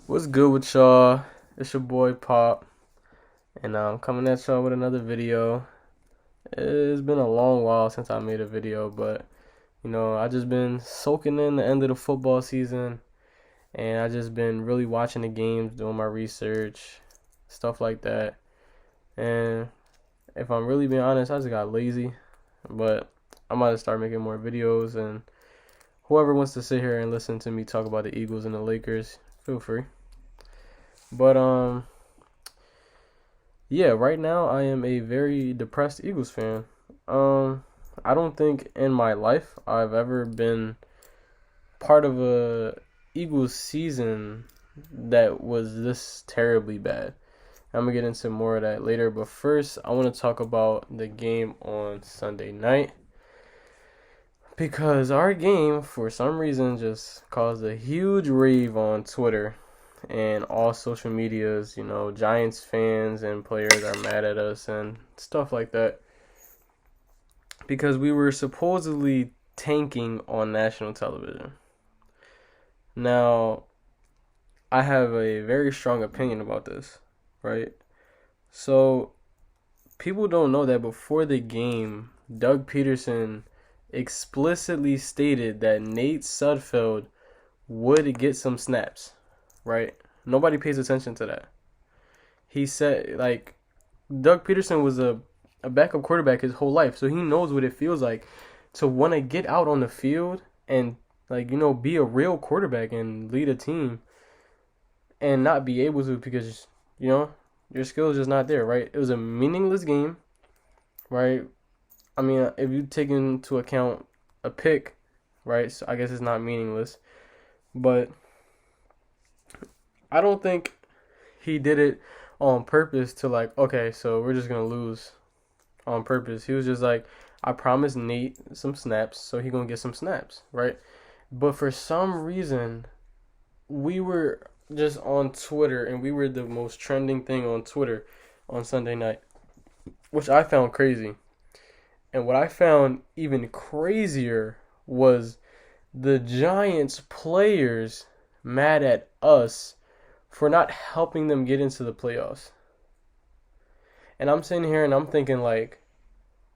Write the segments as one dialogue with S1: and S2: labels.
S1: What's good with y'all? It's your boy Pop, and I'm coming at y'all with another video. It's been a long while since I made a video, but I just been soaking in the end of the football season, and I just been really watching the games, doing my research, stuff like that. And if I'm really being honest, I just got lazy, but I might start making more videos, and whoever wants to sit here and listen to me talk about the Eagles and the Lakers, feel free. But yeah, right now I am a very depressed Eagles fan. Um, I don't think in my life I've ever been part of a Eagles season that was this terribly bad. I'm gonna get into more of that later, but first I want to talk about the game on Sunday night because our game, for some reason, just caused a huge rave on Twitter and all social medias. Giants fans and players are mad at us and stuff like that because we were supposedly tanking on national television. Now, I have a very strong opinion about this, right? So, people don't know that before the game, Doug Peterson explicitly stated that Nate Sudfeld would get some snaps, right? Nobody pays attention to that. He said, like, Doug Peterson was a backup quarterback his whole life, so he knows what it feels like to want to get out on the field and, like, be a real quarterback and lead a team and not be able to because, your skill is just not there, right? It was a meaningless game, right? I mean, if you take into account a pick, right, so I guess it's not meaningless, but I don't think he did it on purpose to, like, okay, so we're just gonna lose on purpose. He was just like, I promised Nate some snaps, so he gonna get some snaps, right? But for some reason, we were just on Twitter and we were the most trending thing on Twitter on Sunday night, which I found crazy. And what I found even crazier was the Giants players mad at us for not helping them get into the playoffs. And I'm sitting here and I'm thinking, like,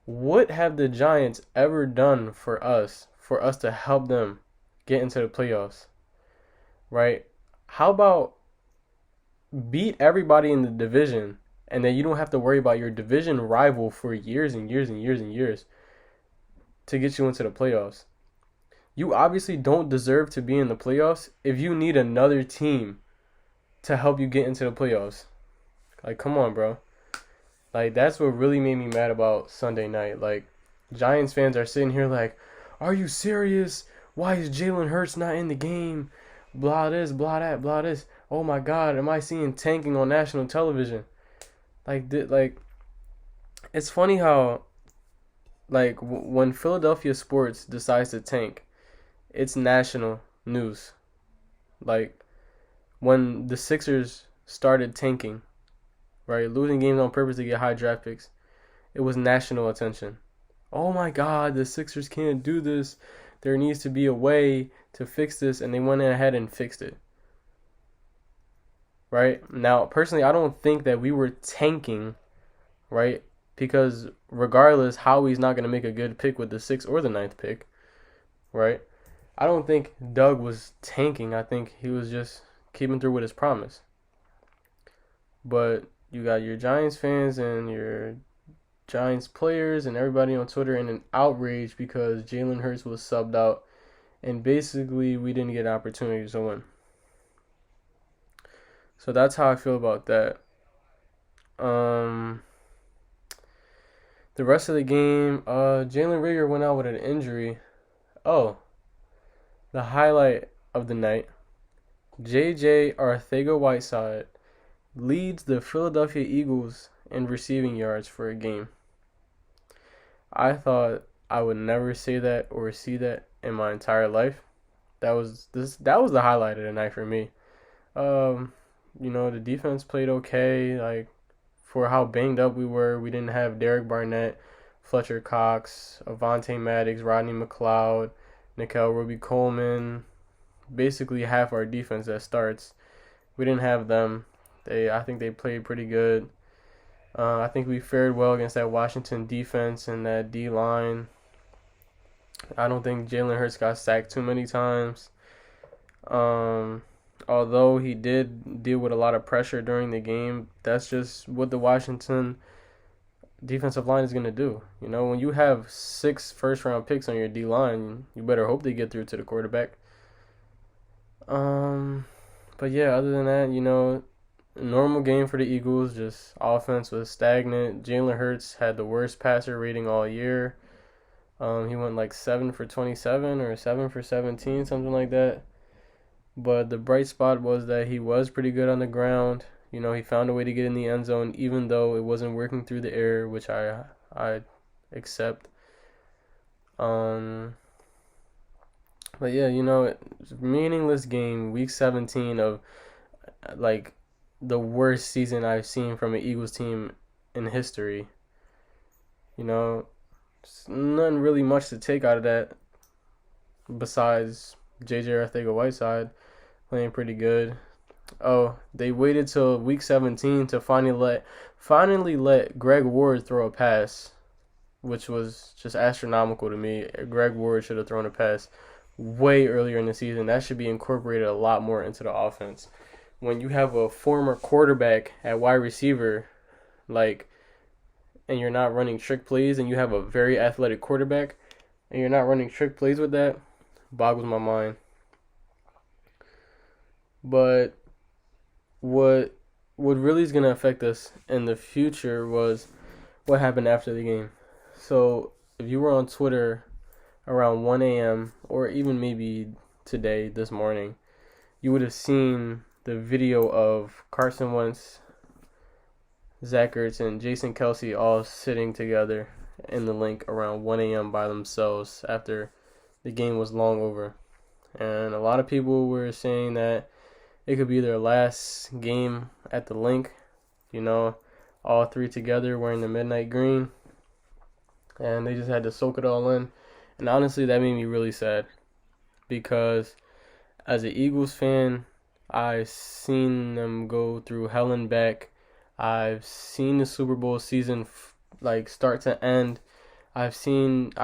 S1: what have the Giants ever done for us to help them get into the playoffs, right? How about beat everybody in the division and then you don't have to worry about your division rival for years and years and years and years to get you into the playoffs? You obviously don't deserve to be in the playoffs if you need another team to help you get into the playoffs. Like, come on, bro. Like, that's what really made me mad about Sunday night. Like, Giants fans are sitting here like, are you serious? Why is Jalen Hurts not in the game? Blah this, blah that, blah this. Oh my God, am I seeing tanking on national television? Like, it's funny how, like, when Philadelphia sports decides to tank, it's national news. Like, when the Sixers started tanking, right, losing games on purpose to get high draft picks, it was national attention. Oh my God, the Sixers can't do this. There needs to be a way to fix this, and they went ahead and fixed it. Right? Now, personally, I don't think that we were tanking, right? Because regardless, Howie's not going to make a good pick with the 6th or the ninth pick, right? I don't think Doug was tanking. I think he was just keeping through with his promise. But you got your Giants fans and your Giants players and everybody on Twitter in an outrage because Jalen Hurts was subbed out and basically we didn't get opportunities to win. So that's how I feel about that. Um, the rest of the game, Jalen Reagor went out with an injury. Oh, the highlight of the night: J.J. Arcega-Whiteside leads the Philadelphia Eagles in receiving yards for a game. I thought I would never say that or see that in my entire life. That was the highlight of the night for me. Um, the defense played okay. Like, for how banged up we were, we didn't have Derek Barnett, Fletcher Cox, Avonte Maddox, Rodney McLeod, Nickel Roby Coleman. Basically half our defense that starts We didn't have them. I think they played pretty good. I think we fared well against that Washington defense and that D line. I don't think Jalen Hurts got sacked too many times. Um, Although he did deal with a lot of pressure during the game, that's just what the Washington defensive line is going to do. You know, when you have 6 first round picks on your D line, you better hope they get through to the quarterback. Um, but yeah, other than that, normal game for the Eagles. Just offense was stagnant. Jalen Hurts had the worst passer rating all year. He went like 7 for 27 or 7 for 17, something like that. But the bright spot was that he was pretty good on the ground. He found a way to get in the end zone, even though it wasn't working through the air, which I accept. Um, but yeah, it's a meaningless game, week 17 of like the worst season I've seen from an Eagles team in history. It's nothing really much to take out of that besides JJ Arcega-Whiteside playing pretty good. Oh, they waited till week 17 to finally let Greg Ward throw a pass, which was just astronomical to me. Greg Ward should have thrown a pass way earlier in the season. That should be incorporated a lot more into the offense. When you have a former quarterback at wide receiver, and you're not running trick plays, and you have a very athletic quarterback, and you're not running trick plays with that, boggles my mind. But what really is going to affect us in the future was what happened after the game. So if you were on Twitter around 1 a.m. or even maybe today, this morning, you would have seen the video of Carson Wentz, Zach Ertz, and Jason Kelce all sitting together in the link around 1 a.m. by themselves after the game was long over. And a lot of people were saying that it could be their last game at the link, all 3 together wearing the midnight green. And they just had to soak it all in. And honestly, that made me really sad because as an Eagles fan, I've seen them go through hell and back. I've seen the Super Bowl season start to end. I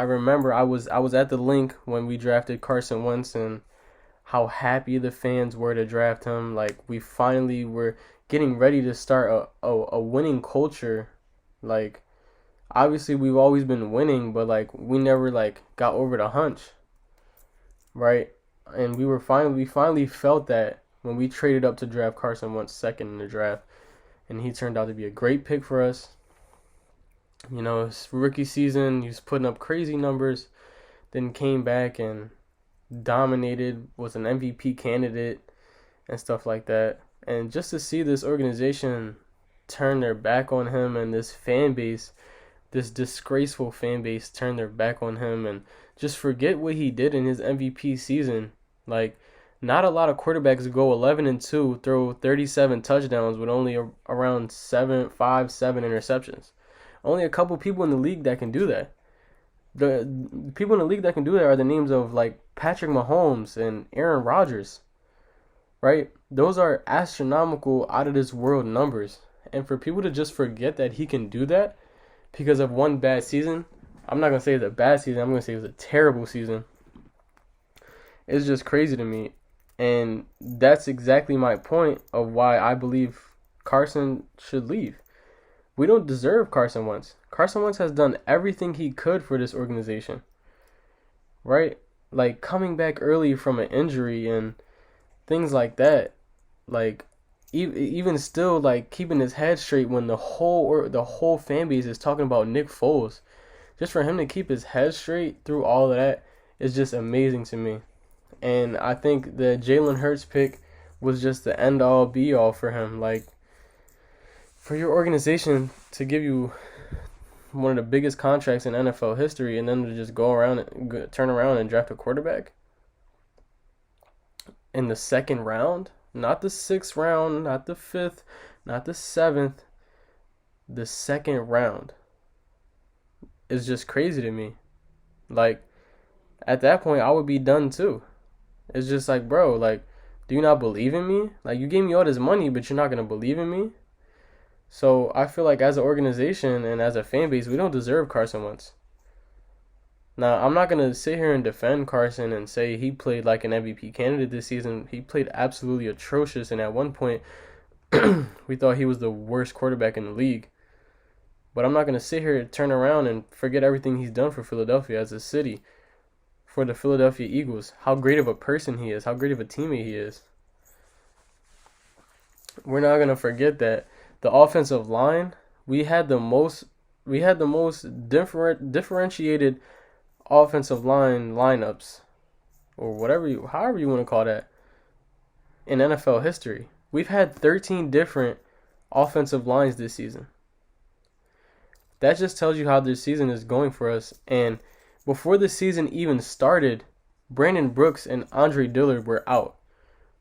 S1: remember I was at the link when we drafted Carson Wentz and how happy the fans were to draft him. We finally were getting ready to start a winning culture. Obviously we've always been winning, but we never got over the hunch, right? And we finally felt that when we traded up to draft Carson Wentz second in the draft, and he turned out to be a great pick for us. His rookie season, he was putting up crazy numbers, then came back and dominated, was an MVP candidate and stuff like that. And just to see this organization turn their back on him and this fan base, this disgraceful fan base turn their back on him and just forget what he did in his MVP season. Not a lot of quarterbacks go 11-2, throw 37 touchdowns with only around 7 interceptions. Only a couple people in the league that can do that. The people in the league that can do that are the names of Patrick Mahomes and Aaron Rodgers, right? Those are astronomical, out of this world numbers. And for people to just forget that he can do that because of one bad season, I'm not going to say it's a bad season, I'm going to say it was a terrible season. It's just crazy to me. And that's exactly my point of why I believe Carson should leave. We don't deserve Carson Wentz. Carson Wentz has done everything he could for this organization, right? Coming back early from an injury and things like that. Even still, keeping his head straight when the whole fan base is talking about Nick Foles. Just for him to keep his head straight through all of that is just amazing to me. And I think the Jalen Hurts pick was just the end-all, be-all for him. For your organization to give you one of the biggest contracts in NFL history and then to just turn around and draft a quarterback in the 2nd round, not the 6th round, not the 5th, not the 7th, the 2nd round is just crazy to me. At that point, I would be done too. It's just bro, do Do you not believe in me? Like, you gave me all this money, but you're not gonna believe in me? So I feel like as an organization and as a fan base, we don't deserve Carson Wentz. Now, I'm not gonna sit here and defend Carson and say he played like an MVP candidate this season. He played absolutely atrocious, and at one point, we thought he was the worst quarterback in the league. But I'm not gonna sit here and turn around and forget everything he's done for Philadelphia as a city, for the Philadelphia Eagles. How great of a person he is, how great of a teammate he is. We're not gonna forget that the offensive line, we had the most differentiated offensive line lineups, or however you want to call that, in NFL history. We've had 13 different offensive lines this season. That just tells you how this season is going for us. And before the season even started, Brandon Brooks and Andre Dillard were out,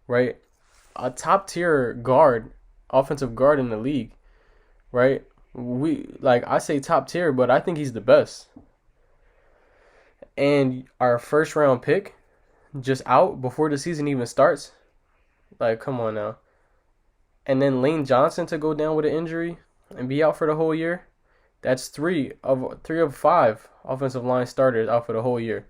S1: right? A top tier guard, offensive guard in the league, right? I say top tier, but I think he's the best. And our first round pick just out before the season even starts. Like, come on now. And then Lane Johnson to go down with an injury and be out for the whole year. That's three of five offensive line starters out for the whole year.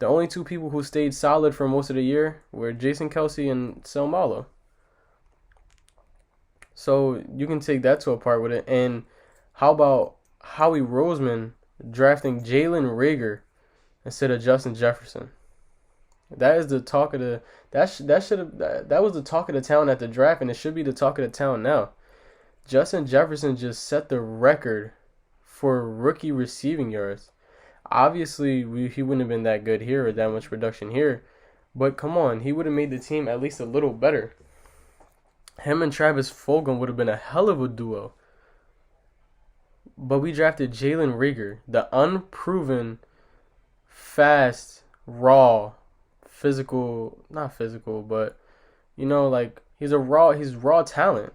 S1: The only two people who stayed solid for most of the year were Jason Kelce and Selmalo. So you can take that to a part with it. And how about Howie Roseman drafting Jalen Reagor instead of Justin Jefferson? That is the talk of the that was the talk of the town at the draft, and it should be the talk of the town now. Justin Jefferson just set the record for rookie receiving yards. Obviously, he wouldn't have been that good here or that much production here, but come on, he would have made the team at least a little better. Him and Travis Fulgham would have been a hell of a duo. But we drafted Jalen Reagor, the unproven, fast, raw, not physical, but he's raw talent.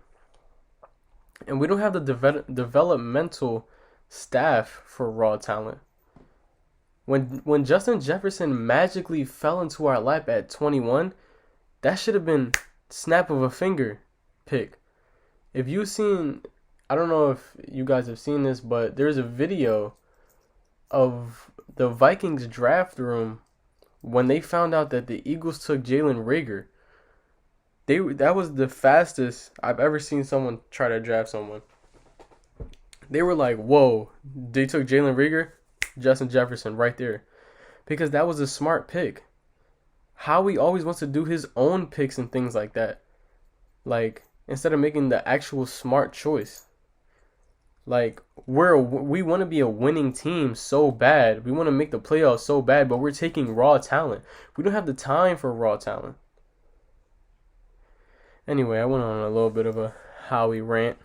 S1: And we don't have the developmental staff for raw talent. When Justin Jefferson magically fell into our lap at 21, that should have been snap of a finger pick. If you've seen, I don't know if you guys have seen this, but there's a video of the Vikings draft room when they found out that the Eagles took Jalen Reagor. That was the fastest I've ever seen someone try to draft someone. They were like, whoa, they took Jalen Reagor, Justin Jefferson right there. Because that was a smart pick. Howie always wants to do his own picks and things like that. Like, instead of making the actual smart choice. Like, we want to be a winning team so bad. We want to make the playoffs so bad, but we're taking raw talent. We don't have the time for raw talent. Anyway, I went on a little bit of a Howie rant.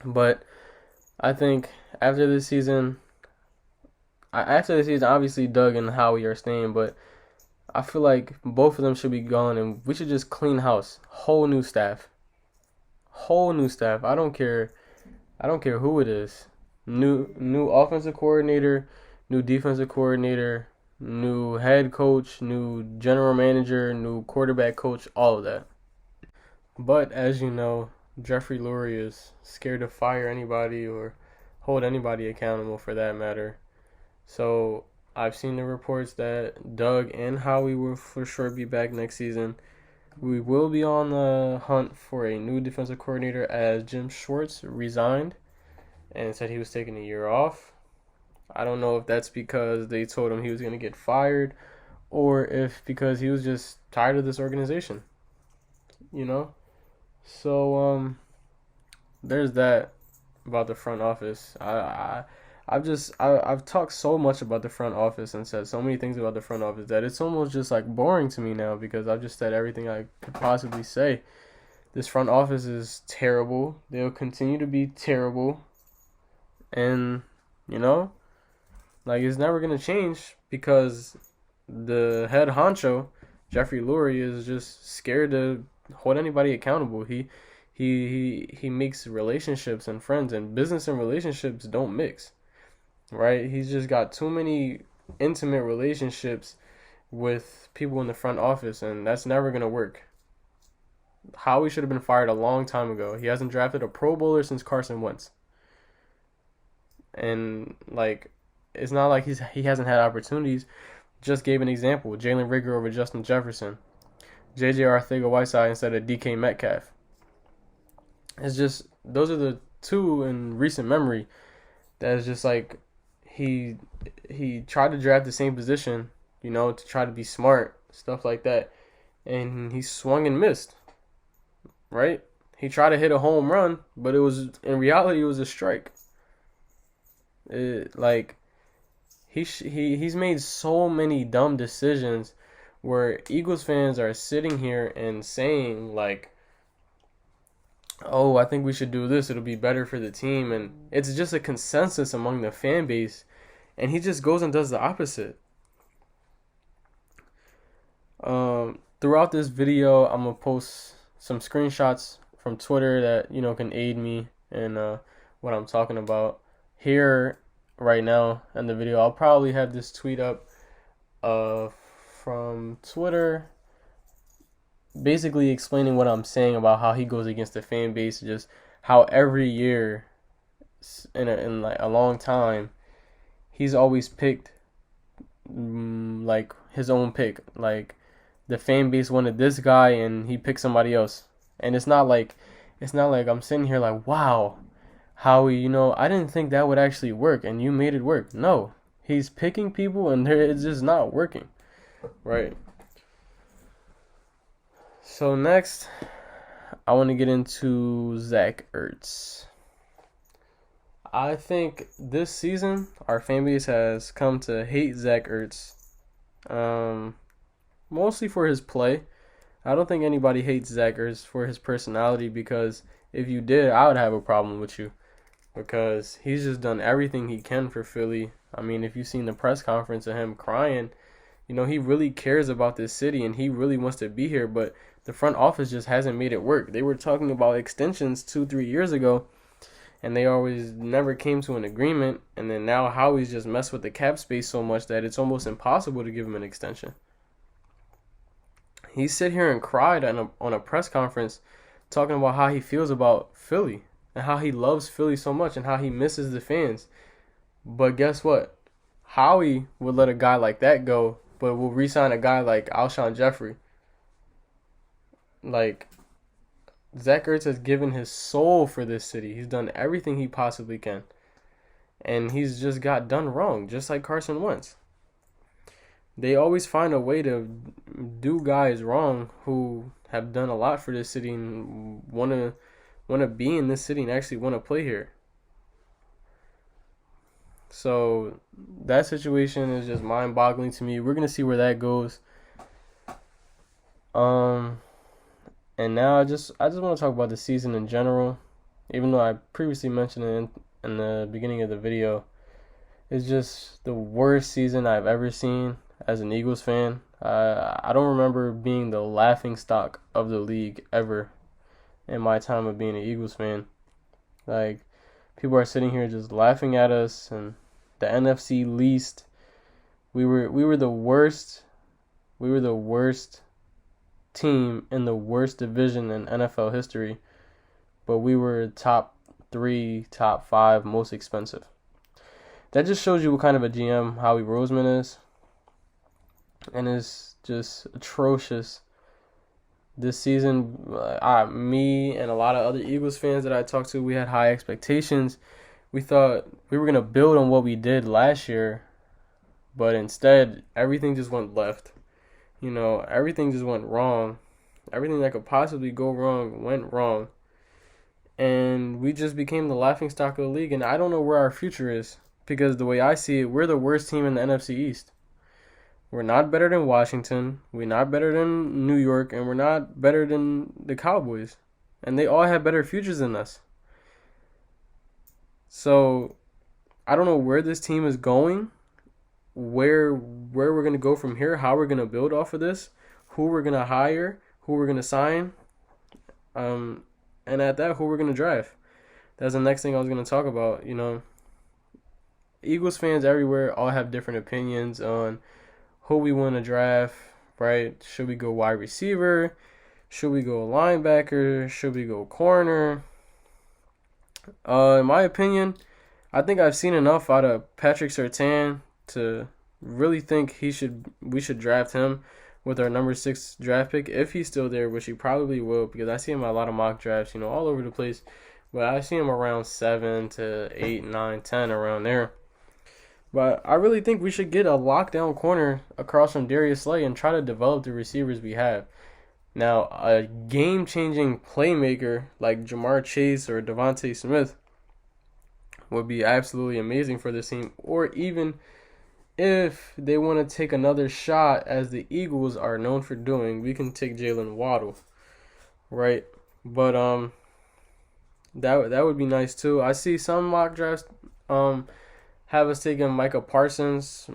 S1: But I think after this season, obviously Doug and Howie are staying, but I feel like both of them should be gone, and we should just clean house. Whole new staff. I don't care who it is. New offensive coordinator, new defensive coordinator, new head coach, new general manager, new quarterback coach, all of that. But as you know, Jeffrey Lurie is scared to fire anybody or hold anybody accountable for that matter. So I've seen the reports that Doug and Howie will for sure be back next season. We will be on the hunt for a new defensive coordinator as Jim Schwartz resigned and said he was taking a year off. I don't know if that's because they told him he was going to get fired or if because he was just tired of this organization. So there's that about the front office. I've talked so much about the front office and said so many things about the front office that it's almost just like boring to me now because I've just said everything I could possibly say. This front office is terrible. They'll continue to be terrible. And, it's never going to change because the head honcho, Jeffrey Lurie, is just scared to hold anybody accountable. He makes relationships and friends, and business and relationships don't mix. Right? He's just got too many intimate relationships with people in the front office, and that's never gonna work. Howie should have been fired a long time ago. He hasn't drafted a Pro Bowler since Carson Wentz, and like, it's not like he hasn't had opportunities. Just gave an example: Jalen Rigger over Justin Jefferson, J.J. Arcega-Whiteside instead of DK Metcalf. It's just those are the two in recent memory that is just like he tried to draft the same position, to try to be smart, stuff like that, and he swung and missed. Right? He tried to hit a home run, but in reality it was a strike. He's made so many dumb decisions where Eagles fans are sitting here and saying like, oh, I think we should do this. It'll be better for the team. And it's just a consensus among the fan base. And he just goes and does the opposite. Throughout this video, I'm going to post some screenshots from Twitter that, can aid me in what I'm talking about. Here, right now, in the video, I'll probably have this tweet up from Twitter, basically explaining what I'm saying about how he goes against the fan base, just how every year in like a long time he's always picked like his own pick. Like the fan base wanted this guy and he picked somebody else. And it's not like I'm sitting here like, wow, Howie, I didn't think that would actually work and you made it work. No, he's picking people and it's just not working. Right. So next, I want to get into Zach Ertz. I think this season, our fan base has come to hate Zach Ertz. Mostly for his play. I don't think anybody hates Zach Ertz for his personality, because if you did, I would have a problem with you. Because he's just done everything he can for Philly. I mean, if you've seen the press conference of him crying, he really cares about this city and he really wants to be here, but the front office just hasn't made it work. They were talking about extensions 2-3 years ago, and they always never came to an agreement. And then now Howie's just messed with the cap space so much that it's almost impossible to give him an extension. He sit here and cried on a press conference talking about how he feels about Philly and how he loves Philly so much and how he misses the fans. But guess what? Howie would let a guy like that go, but will re-sign a guy like Alshon Jeffrey. Like, Zach Ertz has given his soul for this city. He's done everything he possibly can. And he's just got done wrong, just like Carson Wentz. They always find a way to do guys wrong who have done a lot for this city and want to be in this city and actually want to play here. So that situation is just mind-boggling to me. We're going to see where that goes. And now I just want to talk about the season in general. Even though I previously mentioned it in the beginning of the video, it's just the worst season I've ever seen as an Eagles fan. I don't remember being the laughing stock of the league ever in my time of being an Eagles fan. Like, people are sitting here just laughing at us, and the NFC least. We were the worst. We were the worst team in the worst division in NFL history, but we were top 3, top 5 most expensive. That just shows you what kind of a GM Howie Roseman is, and it's just atrocious. This season, me and a lot of other Eagles fans that I talked to, we had high expectations. We thought we were going to build on what we did last year, but instead, everything just went left. Everything just went wrong. Everything that could possibly go wrong went wrong. And we just became the laughingstock of the league, and I don't know where our future is, because the way I see it, we're the worst team in the NFC East. We're not better than Washington, we're not better than New York, and we're not better than the Cowboys. And they all have better futures than us. So, I don't know where this team is going, where we're going to go from here, how we're going to build off of this, who we're going to hire, who we're going to sign, and at that, who we're going to draft. That's the next thing I was going to talk about. Eagles fans everywhere all have different opinions on who we want to draft, right? Should we go wide receiver? Should we go linebacker? Should we go corner? In my opinion, I think I've seen enough out of Patrick Surtain to really think we should draft him with our number 6 draft pick if he's still there, which he probably will because I see him at a lot of mock drafts, all over the place. But I see him around 7 to 8, 9, 10 around there. But I really think we should get a lockdown corner across from Darius Slay and try to develop the receivers we have. Now, a game-changing playmaker like Jamar Chase or Devontae Smith would be absolutely amazing for this team. Or even if they want to take another shot, as the Eagles are known for doing, we can take Jalen Waddle, right? But that would be nice too. I see some mock drafts have us taking Micah Parsons.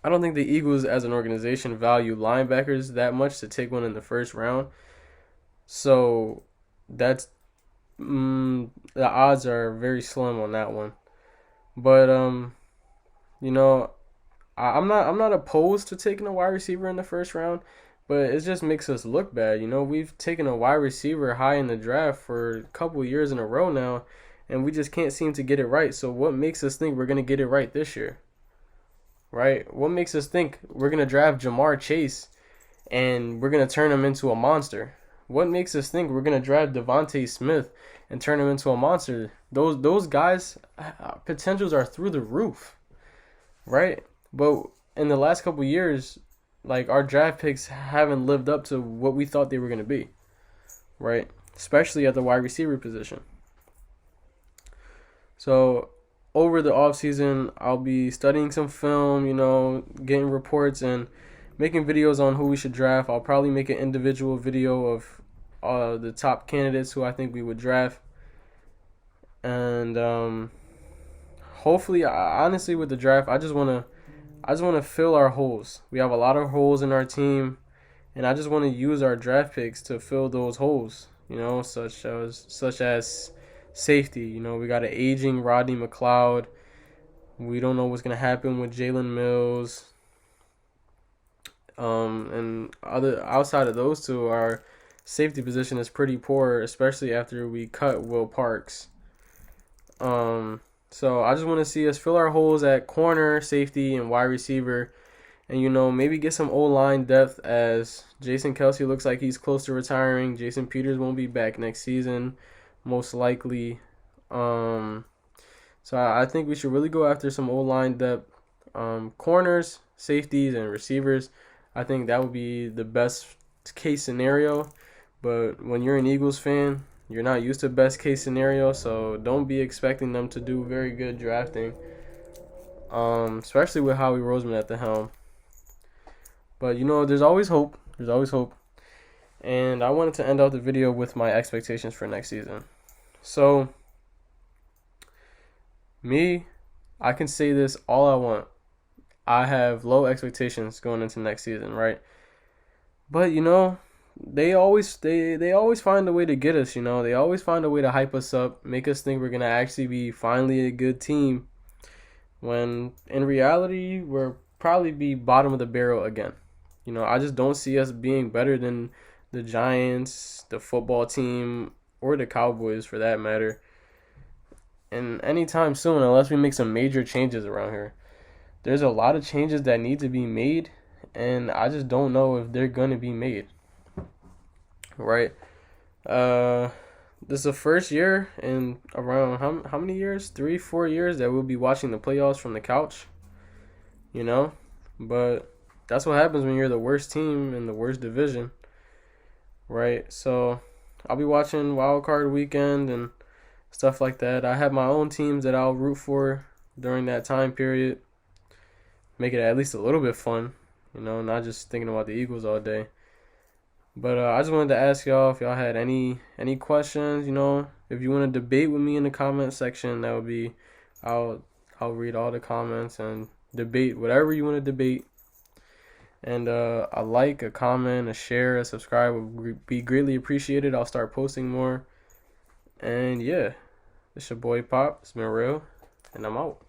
S1: I don't think the Eagles as an organization value linebackers that much to take one in the first round. So that's the odds are very slim on that one. But I'm not opposed to taking a wide receiver in the first round, but it just makes us look bad. We've taken a wide receiver high in the draft for a couple of years in a row now, and we just can't seem to get it right. So what makes us think we're going to get it right this year? Right? What makes us think we're going to draft Jamar Chase and we're going to turn him into a monster? What makes us think we're going to draft Devontae Smith and turn him into a monster? Those guys' potentials are through the roof, right? But in the last couple of years, like, our draft picks haven't lived up to what we thought they were going to be, right? Especially at the wide receiver position. So over the offseason, I'll be studying some film, getting reports and making videos on who we should draft. I'll probably make an individual video of the top candidates who I think we would draft. And hopefully, honestly, with the draft, I just want to fill our holes. We have a lot of holes in our team, and I just want to use our draft picks to fill those holes, such as safety. We got an aging Rodney McLeod. We don't know what's going to happen with Jalen Mills. And outside of those two, our safety position is pretty poor, especially after we cut Will Parks. So I just want to see us fill our holes at corner, safety, and wide receiver. And, maybe get some O-line depth, as Jason Kelce looks like he's close to retiring. Jason Peters won't be back next season, most likely. So I think we should really go after some O-line depth, corners, safeties, and receivers. I think that would be the best case scenario. But when you're an Eagles fan, you're not used to best case scenario, so don't be expecting them to do very good drafting, especially with Howie Roseman at the helm. But, there's always hope. There's always hope. And I wanted to end out the video with my expectations for next season. So, I can say this all I want. I have low expectations going into next season, right? But, they always find a way to get us, They always find a way to hype us up, make us think we're going to actually be finally a good team, when in reality, we'll probably be bottom of the barrel again. I just don't see us being better than the Giants, the football team, or the Cowboys for that matter, and anytime soon, unless we make some major changes around here. There's a lot of changes that need to be made, and I just don't know if they're going to be made. Right? This is the first year in around how many years? 3-4 years that we'll be watching the playoffs from the couch. But that's what happens when you're the worst team in the worst division. Right? So I'll be watching Wild Card Weekend and stuff like that. I have my own teams that I'll root for during that time period. Make it at least a little bit fun, not just thinking about the Eagles all day. But I just wanted to ask y'all if y'all had any questions, if you want to debate with me in the comment section, that would be, I'll read all the comments and debate whatever you want to debate. And a like, a comment, a share, a subscribe would be greatly appreciated. I'll start posting more. And yeah, it's your boy Pop. It's been real, and I'm out.